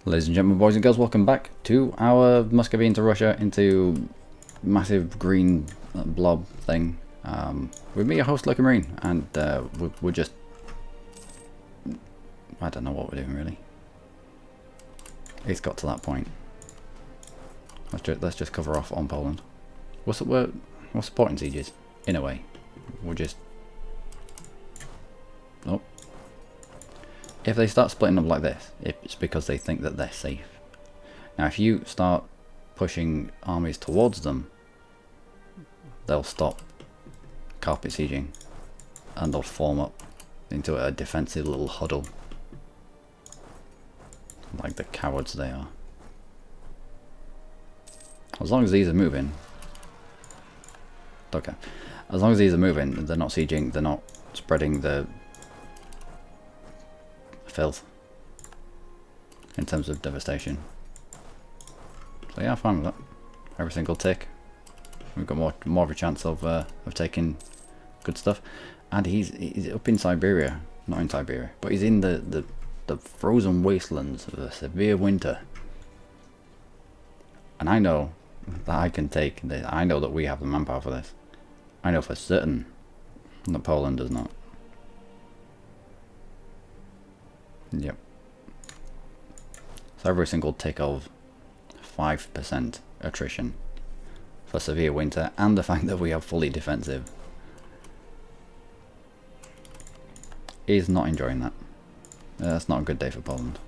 Ladies and gentlemen, boys and girls, welcome back to our Muscovy into Russia, into massive green blob thing. With me, your host, Luckymarine, and we're just... I don't know what we're doing, really. It's got to that point. Let's just cover off on Poland. We're supporting sieges, in a way. We're just... Oh. If they start splitting up like this, it's because they think that they're safe. Now, if you start pushing armies towards them, they'll stop carpet sieging and they'll form up into a defensive little huddle, like the cowards they are. As long as these are moving, okay. As long as these are moving, they're not sieging, they're not spreading the filth in terms of devastation. So yeah, I'm fine with that. Every single tick, we've got more of a chance of taking good stuff. And he's up in Siberia, not in Siberia, but he's in the frozen wastelands of a severe winter. And I know that I can take this. I know that we have the manpower for this. I know for certain that Poland does not. Yep. So every single tick of 5% attrition for severe winter, and the fact that we are fully defensive, is not enjoying that. That's not a good day for Poland.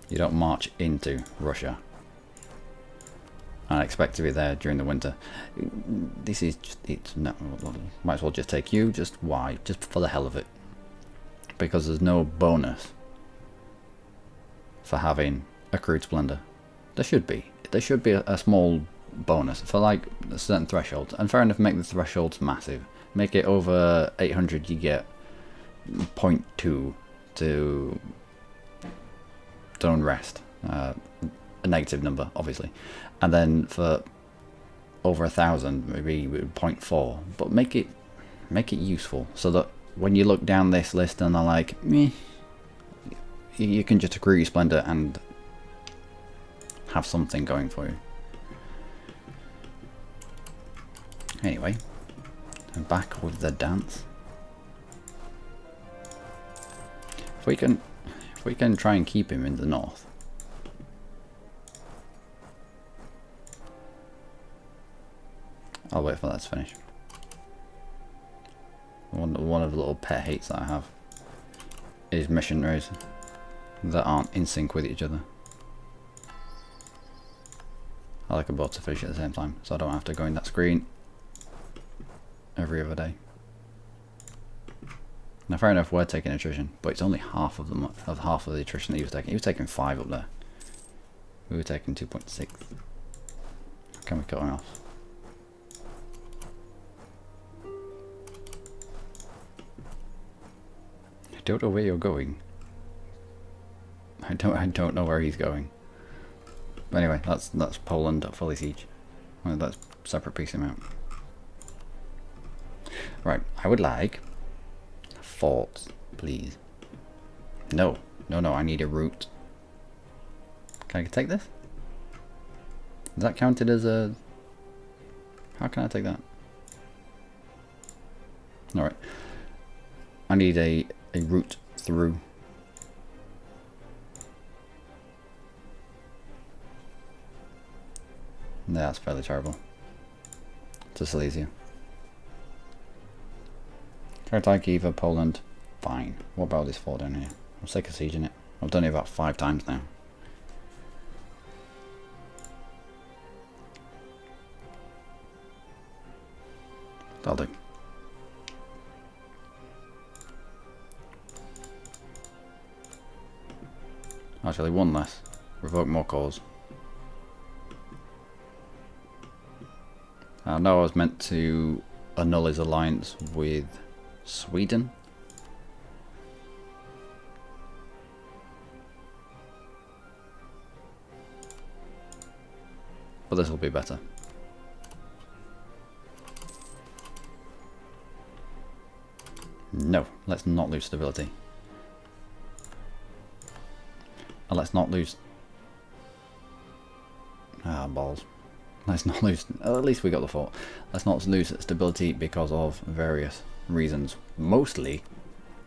You don't march into Russia and expect to be there during the winter. This is just, it's no, might as well just take you. Just why? Just for the hell of it. Because there's no bonus for having a crude splendor. There should be. There should be a small bonus for like a certain threshold. And fair enough, make the thresholds massive. Make it over 800, you get 0.2 to don't rest. A negative number, obviously. And then for over 1,000, maybe 0.4. But make it useful so that when you look down this list and they're like, meh, you can just accrue your splendor and have something going for you. Anyway, I'm back with the dance. If we can try and keep him in the north. I'll wait for that to finish. One of the little pet hates that I have is missionaries that aren't in sync with each other. I like them both to finish at the same time, so I don't have to go in that screen every other day. Now, fair enough, we're taking attrition, but it's only half of the attrition that he was taking. He was taking 5 up there. We were taking 2.6. Can we cut him off? I don't know where you're going. I don't know where he's going. But anyway, that's Poland at fully siege. Well, that's a separate piece of amount. Right, I would like forts, please. No, I need a route. Can I take this? Is that counted as a... How can I take that? Alright. I need a route through. That's fairly terrible. To Silesia. Kharkiv, Poland. Fine. What about this fort down here? I'm sick of sieging it. I've done it about 5 times now. That'll do. Actually, one less. Revoke more cause. I know I was meant to annul his alliance with Sweden. But this will be better. No, let's not lose stability. And let's not lose... Ah, balls. Let's not lose... At least we got the fort. Let's not lose stability because of various reasons. Mostly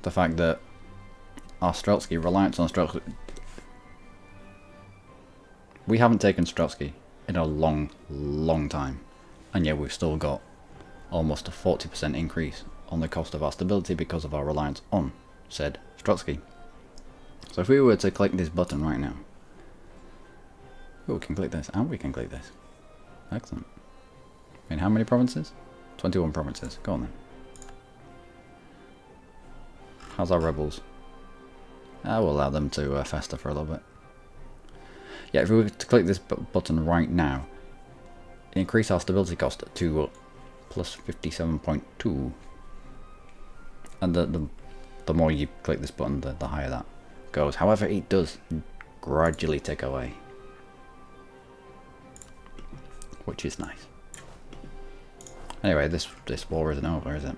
the fact that our Streltsky, reliance on Streltsky... We haven't taken Streltsky in a long time. And yet we've still got almost a 40% increase on the cost of our stability because of our reliance on said Streltsky. So if we were to click this button right now... Oh, we can click this, and we can click this. Excellent. I mean, how many provinces? 21 provinces. Go on then. How's our rebels? I will allow them to fester for a little bit. Yeah, if we were to click this button right now, increase our stability cost to plus 57.2. And the more you click this button, the higher that goes. However, it does gradually tick away, which is nice. Anyway, this war isn't over, is it?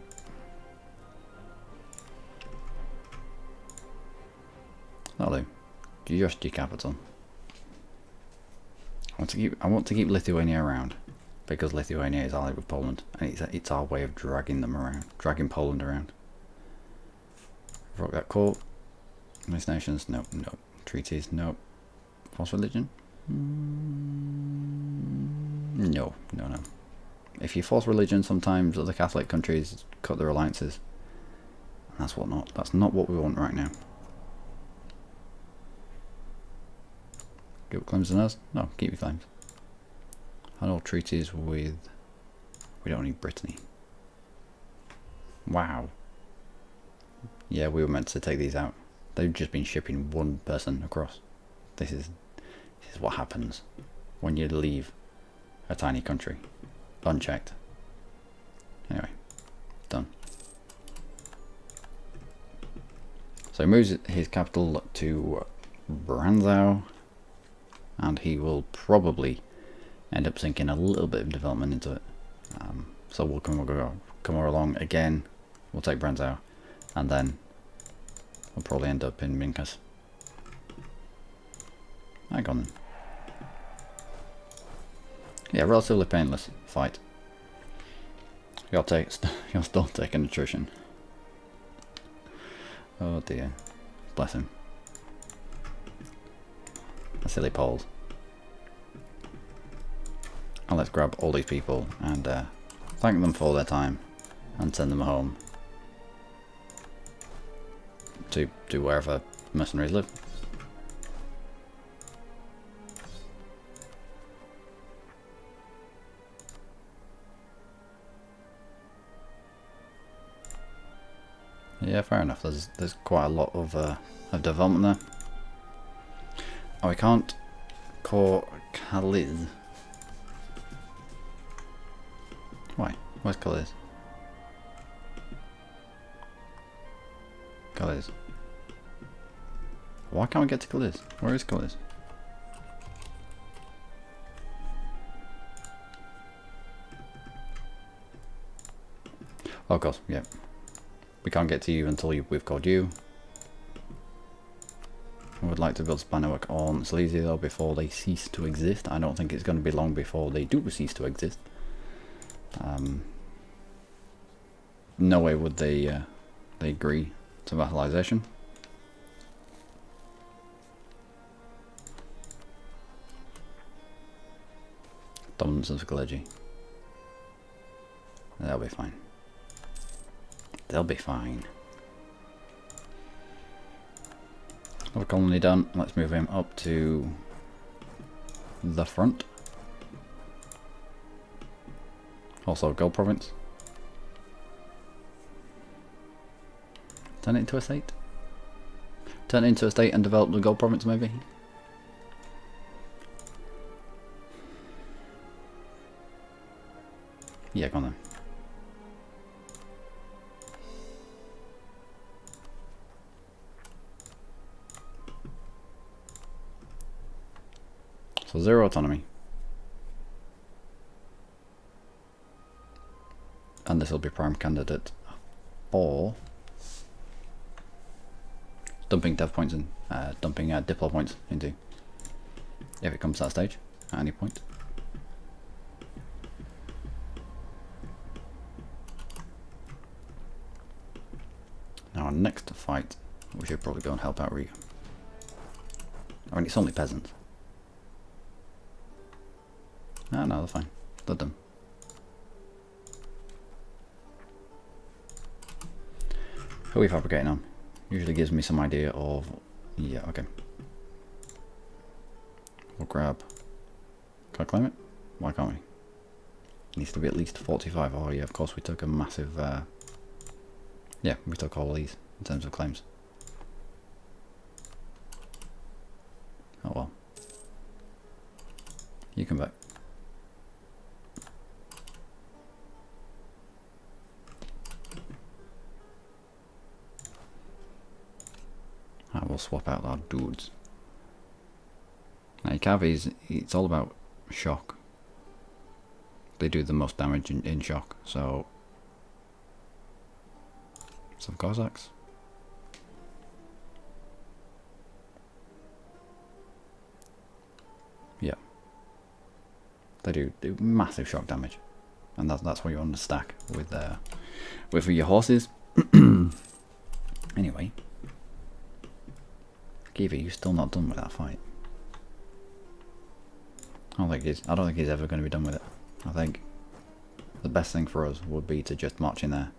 That'll do. Just your capital. I want to keep Lithuania around because Lithuania is allied with Poland, and it's our way of dragging them around, dragging Poland around. Broke that court. Mixed nations, nope, nope. Treaties, nope. False religion? No, no, no. If you force religion, sometimes other Catholic countries cut their alliances. And that's not what we want right now. Give up claims on us? No, keep your claims. And all treaties with... We don't need Brittany. Wow. Yeah, we were meant to take these out. They've just been shipping one person across. This is what happens when you leave a tiny country unchecked. Anyway, done. So he moves his capital to Branzow, and he will probably end up sinking a little bit of development into it. So we'll come along again. We'll take Branzow, and then we'll probably end up in Minkas. Hang on then. Yeah, relatively painless fight. You're still taking attrition. Oh dear. Bless him. The silly Poles. And let's grab all these people and thank them for their time and send them home to wherever mercenaries live. Yeah, fair enough. There's quite a lot of development there. Oh, we can't core Kaliz. Why? Where's Kaliz? Kaliz. Why can't we get to Kaliz? Where is Kaliz? Oh, of course, yeah. We can't get to you until we've called you. I would like to build spy network on Silesia though before they cease to exist. I don't think it's going to be long before they do cease to exist. No way would they agree to vassalization. Dominance of Galegy. They'll be fine. They'll be fine. Another colony done. Let's move him up to the front. Also Gold Province. Turn it into a state. Turn it into a state and develop the Gold Province maybe. Yeah, go on then. So 0 autonomy. And this will be prime candidate for dumping dev points in dumping diplo points into, if it comes to that stage at any point. Now our next fight, we should probably go and help out Riga. I mean, it's only peasants. No, they're fine. Let them. Who are we fabricating on? Usually gives me some idea of... Yeah, okay. We'll grab... Can I claim it? Why can't we? It needs to be at least 45. Oh yeah, of course we took a massive... Yeah, we took all these in terms of claims. Oh well. You come back. I will swap out our dudes. Now cavies, it's all about shock. They do the most damage in shock, so... Some Cossacks. Yeah. They do massive shock damage. And that's what you want to stack with your horses. Anyway. Kiva, you're still not done with that fight. I don't think he's ever going to be done with it. I think the best thing for us would be to just march in there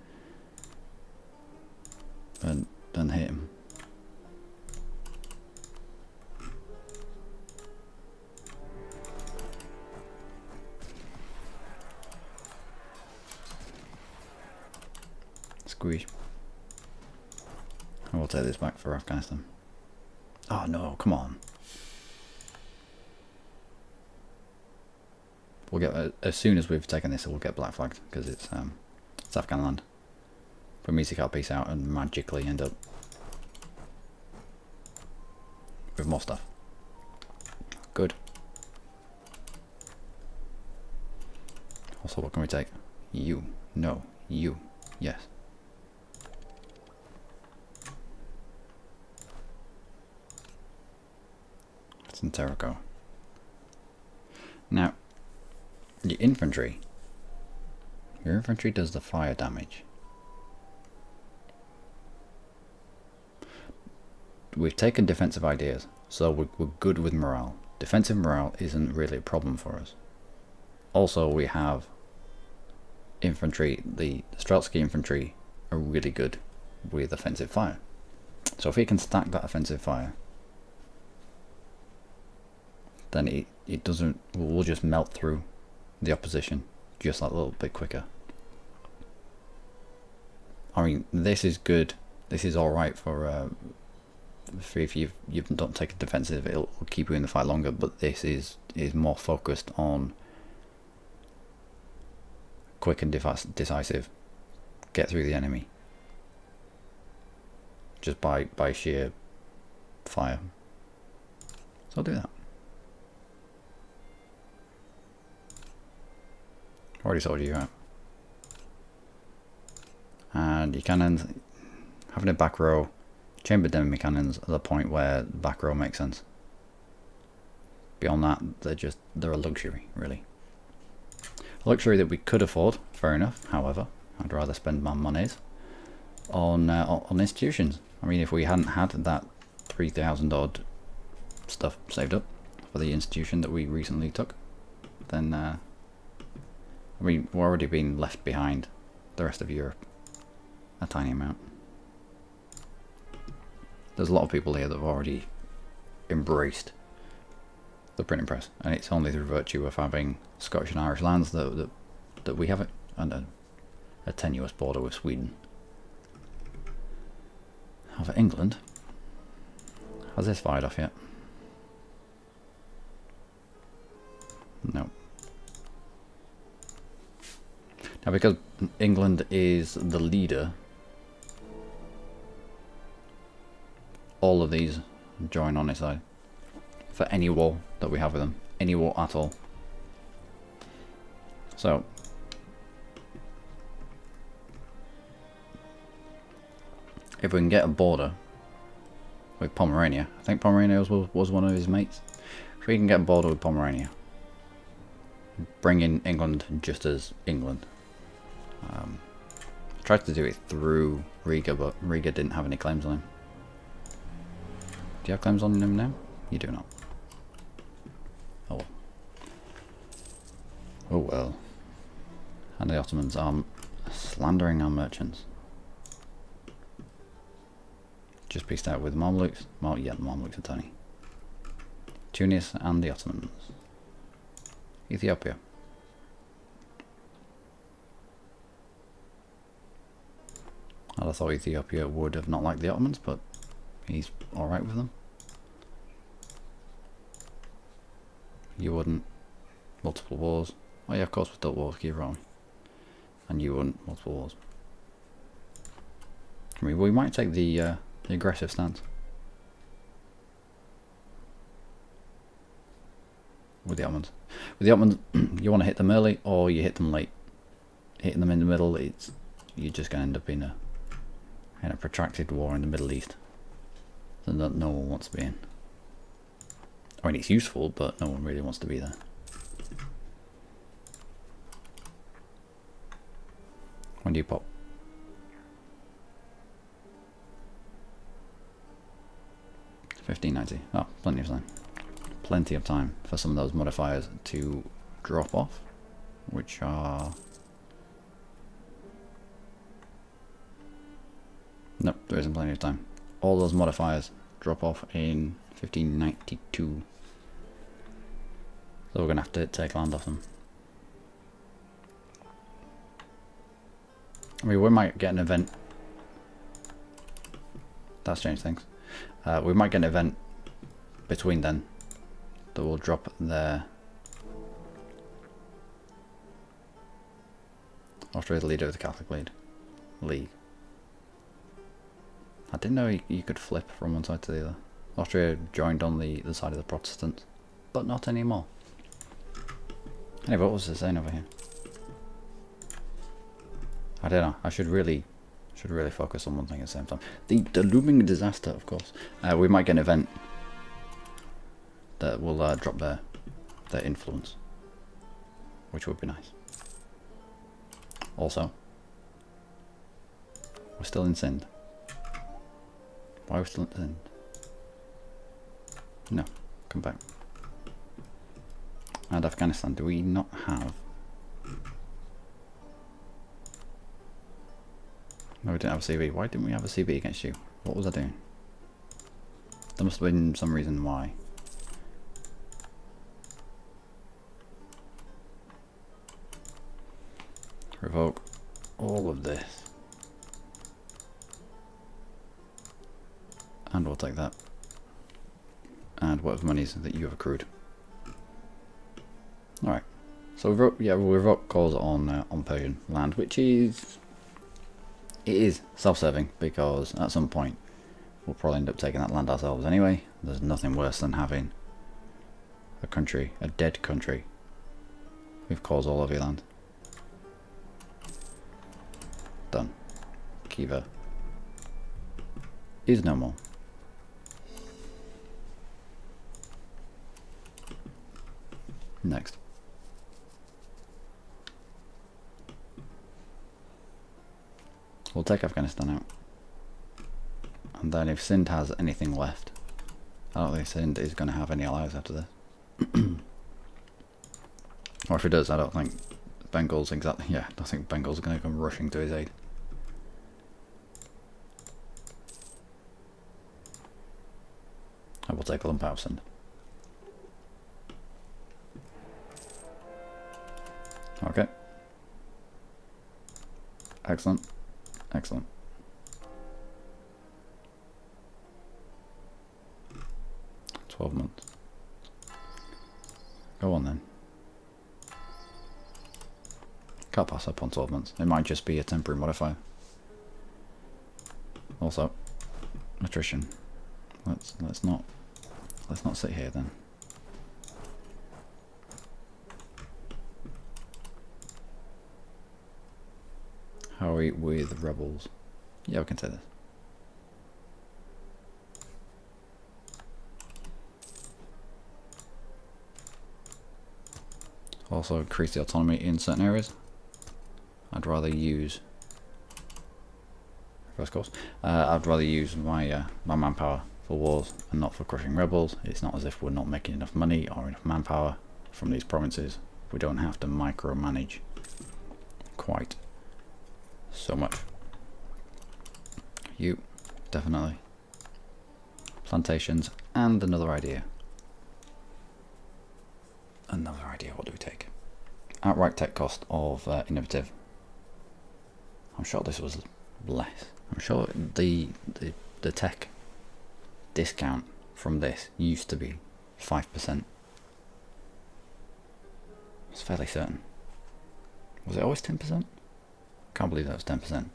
and then hit him. Squeeze. I will take this back for Afghanistan. Oh no, come on. We'll get as soon as we've taken this, we'll get black flagged because it's Afghan land. But Misi can't peace out and magically end up with more stuff. Good. Also, what can we take? You. No. You. Yes. It's in Terrico. Now, your infantry does the fire damage. We've taken defensive ideas, so we're good with morale. Defensive morale isn't really a problem for us. Also, we have infantry, the Streltsky infantry are really good with offensive fire. So if we can stack that offensive fire, then we'll just melt through the opposition just that little bit quicker. I mean, this is good. This is alright for if you don't take a defensive, it'll keep you in the fight longer, but this is more focused on quick and decisive, get through the enemy just by sheer fire. So I'll do that. Already told you that. And your cannons, having a back row, chambered enemy cannons at the point where back row makes sense. Beyond that, they're a luxury, really. A luxury that we could afford, fair enough. However, I'd rather spend my monies on institutions. I mean, if we hadn't had that 3,000 odd stuff saved up for the institution that we recently took, then I mean, we're already being left behind the rest of Europe a tiny amount. There's a lot of people here that have already embraced the printing press, and it's only through virtue of having Scottish and Irish lands that we have it, and a tenuous border with Sweden. However, England, has this fired off yet? No. Now, because England is the leader, all of these join on its side for any war that we have with them, any war at all. So if we can get a border with Pomerania. I think Pomerania was one of his mates. If we can get border with Pomerania, bring in England just as England. Tried to do it through Riga, but Riga didn't have any claims on him. Do you have claims on him now? You do not. Oh well. Oh well. And the Ottomans are slandering our merchants. Just pieced out with the Mamluks. Well, yeah, the Mamluks are tiny. Tunis and the Ottomans. Ethiopia. I thought Ethiopia would have not liked the Ottomans, but he's alright with them. You wouldn't. Multiple wars. Oh yeah, of course we still wars, keep wrong. And you wouldn't. Multiple wars. I mean, we might take the aggressive stance. With the Ottomans. With the Ottomans, you want to hit them early or you hit them late. Hitting them in the middle, you're just going to end up in a protracted war in the Middle East that no one wants to be in. I mean, it's useful, but no one really wants to be there. When do you pop? $15.90. Oh, plenty of time. Plenty of time for some of those modifiers to drop off, which are... Nope, there isn't plenty of time. All those modifiers drop off in 1592. So we're going to have to take land off them. I mean, we might get an event. That's changed things. We might get an event between then that will drop their... Austria is the leader of the Catholic League. I didn't know you could flip from one side to the other. Austria joined on the side of the Protestants, but not anymore. Anyway, what was it saying over here? I don't know. I should really focus on one thing at the same time. The looming disaster, of course. We might get an event that will drop their influence, which would be nice. Also, we're still in Sind. Why are we still in Sind? No, come back. And Afghanistan, do we not have... No, we didn't have a CB. Why didn't we have a CB against you? What was I doing? There must have been some reason why. Revoke all of this. And we'll take that. And whatever monies that you have accrued. Alright. So we'll revoke calls on Persian land, which is... It is self-serving, because at some point we'll probably end up taking that land ourselves anyway. There's nothing worse than having a country, a dead country, with calls all over your land. Done. Kiva is no more. Next. We'll take Afghanistan out. And then if Sind has anything left, I don't think Sind is going to have any allies after this. Or if it does, I don't think Bengal's exactly... Yeah, I don't think Bengal's going to come rushing to his aid. I will take a lump out of Sind. Okay. Excellent. Excellent. $12 months. Go on then. Can't pass up on 12 months. It might just be a temporary modifier. Also, attrition. Let's not sit here then. How are we with rebels? Yeah, we can say this. also increase the autonomy in certain areas. I'd rather use reverse course. I'd rather use my my manpower for wars and not for crushing rebels. It's not as if we're not making enough money or enough manpower from these provinces. We don't have to micromanage quite so much. You, definitely. Plantations, and another idea. Another idea, what do we take? Outright tech cost of innovative. I'm sure this was less. I'm sure the tech discount from this used to be 5%. It's fairly certain. Was it always 10%? Can't believe that was 10%.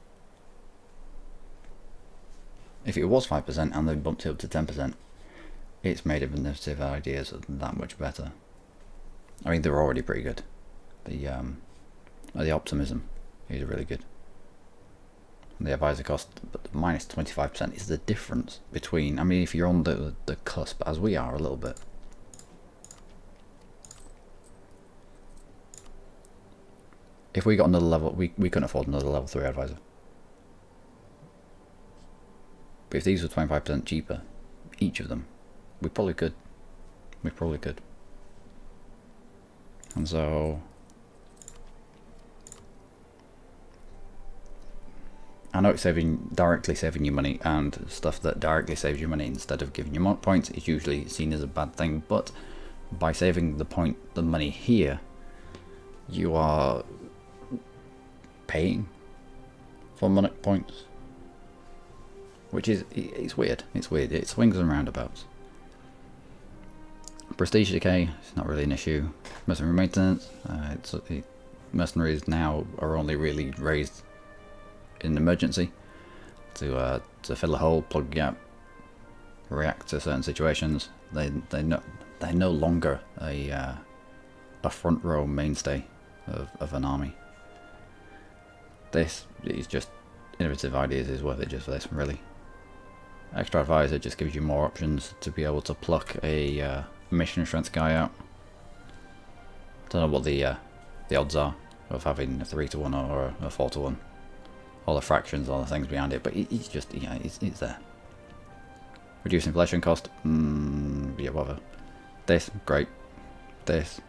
If it was 5% and they bumped it up to 10%, it's made innovative ideas that much better. I mean, they're already pretty good. The optimism is really good. The advisor cost, but the minus 25% is the difference between. I mean, if you're on the cusp, as we are a little bit. If we got another level, we couldn't afford another level 3 advisor. But if these were 25% cheaper, each of them, we probably could. We probably could. And so, I know it's directly saving you money, and stuff that directly saves you money instead of giving you points is usually seen as a bad thing. But by saving the money here, you are paying for money points, which is it's weird. It's weird. It swings and roundabouts. Prestige decay is not really an issue. Mercenary maintenance. Mercenaries now are only really raised in emergency to fill a hole, plug a gap, react to certain situations. They're no longer a front row mainstay of an army. This is just innovative ideas is worth it just for this, really. Extra advisor just gives you more options to be able to pluck a mission strength guy out. Don't know what the odds are of having a 3-to-1 or a 4-to-1. All the fractions, all the things behind it, but it's just, yeah, it's there. Reduce inflation cost, yeah, whatever. This, great. This,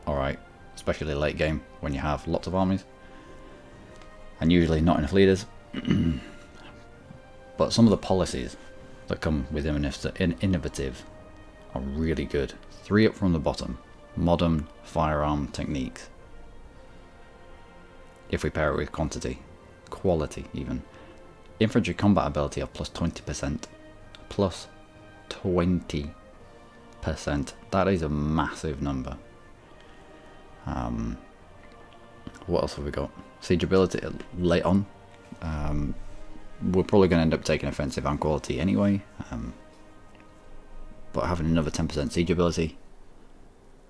alright. Especially late game when you have lots of armies. And usually not enough leaders. But some of the policies that come with innovative are really good. 3 up from the bottom. Modern firearm techniques. If we pair it with quality even. Infantry combat ability of plus 20%. Plus 20%. That is a massive number. What else have we got? Siege ability late on. We're probably going to end up taking offensive and quality anyway. But having another 10% siege ability,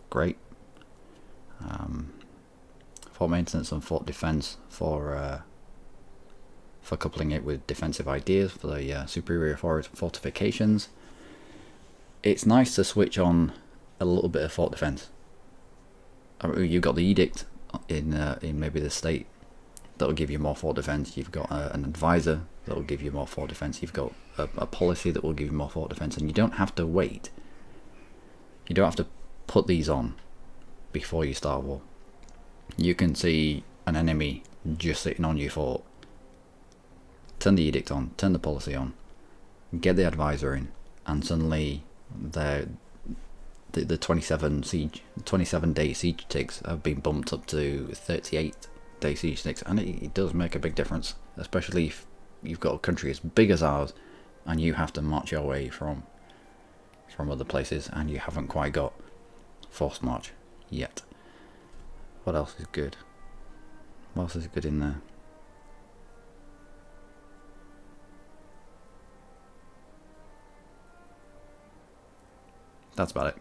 great. Fort maintenance and fort defense for coupling it with defensive ideas for the superior fortifications. It's nice to switch on a little bit of fort defense. You've got the edict in maybe the state that'll give you more fort defense. You've got an advisor that will give you more fort defense. You've got a policy that will give you more fort defense, and you don't have to wait. You don't have to put these on before you start war. You can see an enemy just sitting on your fort, turn the edict on, turn the policy on, get the advisor in, and suddenly the 27-day siege ticks have been bumped up to 38-day siege ticks, and it does make a big difference, especially if you've got a country as big as ours and you have to march your way from other places and you haven't quite got forced march yet. What else is good? What else is good in there? That's about it.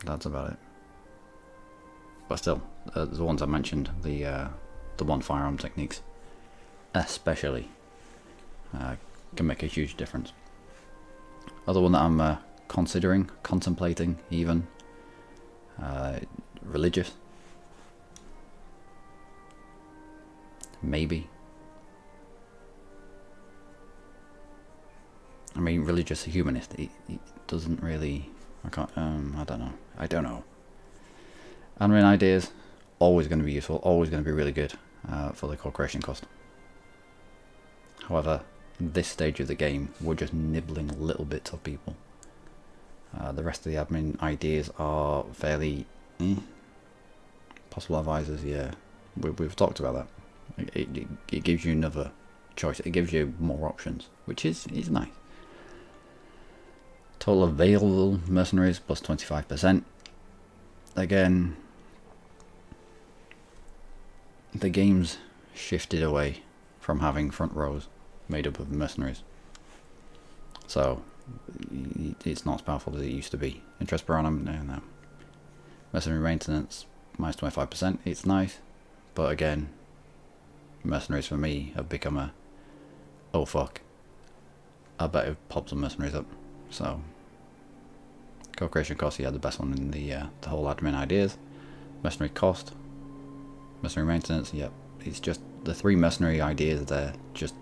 That's about it. But still, the ones I mentioned, the one firearm techniques, especially, can make a huge difference. Other one that I'm contemplating even, religious. Maybe. I mean, religious humanist, it doesn't really, I don't know. Ironman ideas, always going to be useful, always going to be really good for the co-creation cost. However, this stage of the game, we're just nibbling little bits of people. The rest of the admin ideas are fairly possible advisors, yeah. We've talked about that. It gives you another choice. It gives you more options, which is nice. Total available mercenaries plus 25%. Again, the game's shifted away from having front rows made up of mercenaries. So it's not as powerful as it used to be. Interest per annum, no. Mercenary maintenance, minus 25%. It's nice, but again, mercenaries for me have become a, oh fuck, I better pop some mercenaries up. So, co-creation cost, yeah, the best one in the whole admin ideas. Mercenary cost, mercenary maintenance, yep. It's just the 3 mercenary ideas there, just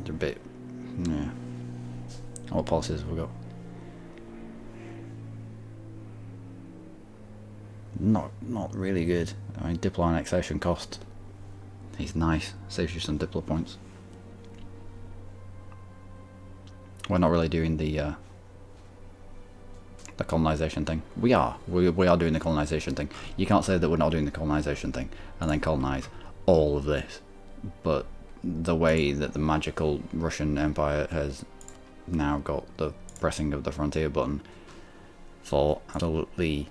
a bit, yeah. What policies have we got? Not really good. I mean, Diplo annexation cost, he's nice, saves you some Diplo points. We're not really doing the colonization thing. We are doing the colonization thing. You can't say that we're not doing the colonization thing and then colonize all of this. But the way that the magical Russian Empire has now got the pressing of the frontier button for absolutely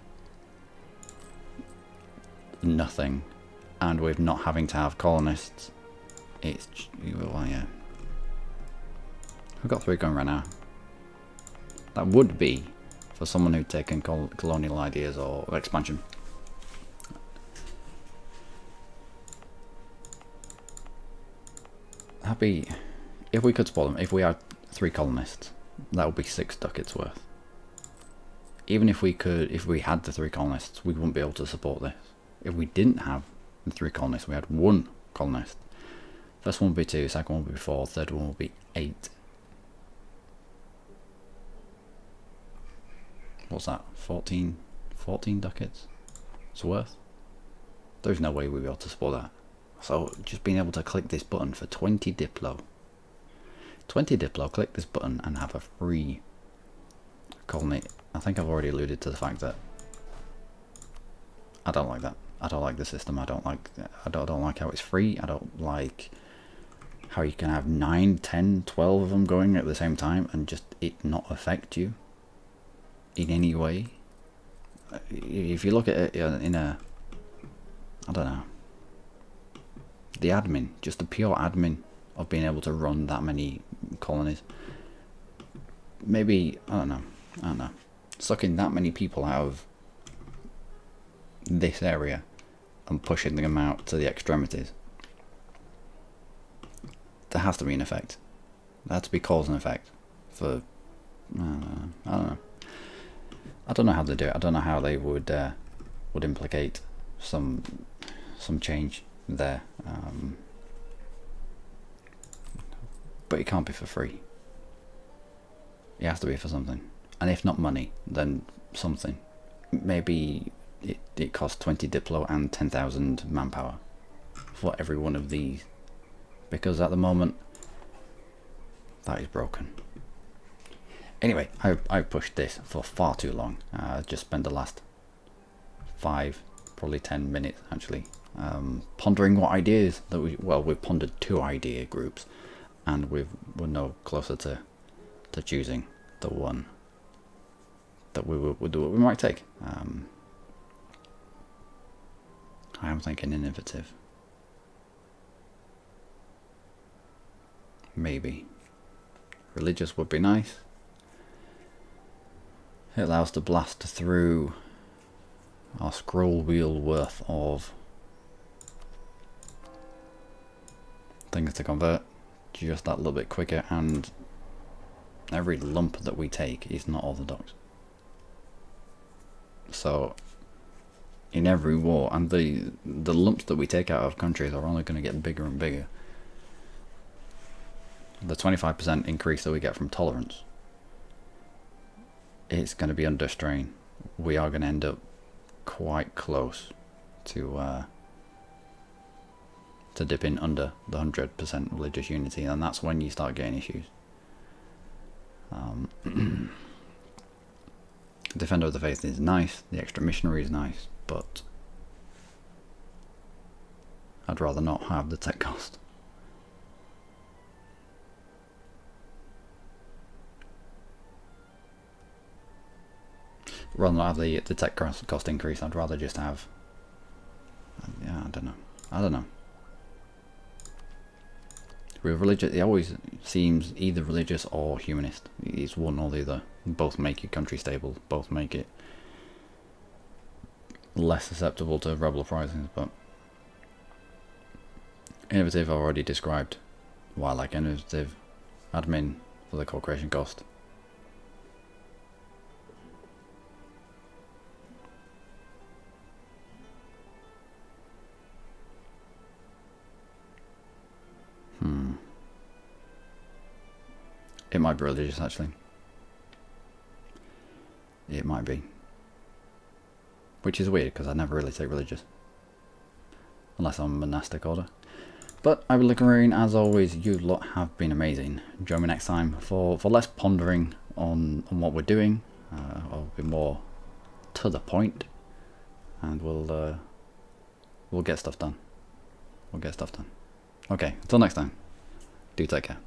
nothing, and with not having to have colonists, it's, well, yeah. We've got 3 going right now. That would be for someone who'd taken colonial ideas or expansion. Happy if we could support them. If we had 3 colonists, that would be 6 ducats worth. Even if we had the 3 colonists, we wouldn't be able to support this. If we didn't have the 3 colonists, we had 1 colonist. First one would be 2, second one would be 4, third one would be 8. What's that? 14 ducats? It's worth. There's no way we'd be able to support that. So just being able to click this button for 20 Diplo. 20 Diplo, click this button and have a free colony. I think I've already alluded to the fact that I don't like that. I don't like the system. I don't like how it's free. I don't like how you can have 9, 10, 12 of them going at the same time and just it not affect you in any way. If you look at it in a, I don't know, the admin, just the pure admin of being able to run that many colonies, maybe, I don't know, sucking that many people out of this area and pushing them out to the extremities, there has to be an effect. There has to be cause and effect for, I don't know. I don't know how they do it. I don't know how they would implicate some change there. But it can't be for free. It has to be for something. And if not money, then something. Maybe it costs 20 Diplo and 10,000 manpower for every one of these. Because at the moment, that is broken. Anyway, I've pushed this for far too long. I just spent the last 5, probably 10 minutes actually, pondering what ideas that we've pondered 2 idea groups, and we're no closer to choosing the one that we might take. I am thinking innovative. Maybe. Religious would be nice. It allows us to blast through our scroll wheel worth of things to convert just that little bit quicker, and every lump that we take is not orthodox. So in every war, and the lumps that we take out of countries are only going to get bigger and bigger. The 25% increase that we get from tolerance, it's going to be under strain. We are going to end up quite close to dipping under the 100% religious unity, and that's when you start getting issues. Defender of the Faith is nice, the extra missionary is nice, but I'd rather not have the tech cost. Rather than have the tech cost increase, I'd rather just have, yeah, I don't know. With religious, it always seems either religious or humanist. It's one or the other. Both make your country stable, both make it less susceptible to rebel uprisings, but innovative I've already described. Why I like innovative. Admin for the corporation cost. It might be religious, actually. It might be. Which is weird, because I never really take religious. Unless I'm a monastic order. But I will Luckymarine, as always, you lot have been amazing. Join me next time for less pondering on what we're doing. I'll be more to the point. And we'll get stuff done. Okay, until next time. Do take care.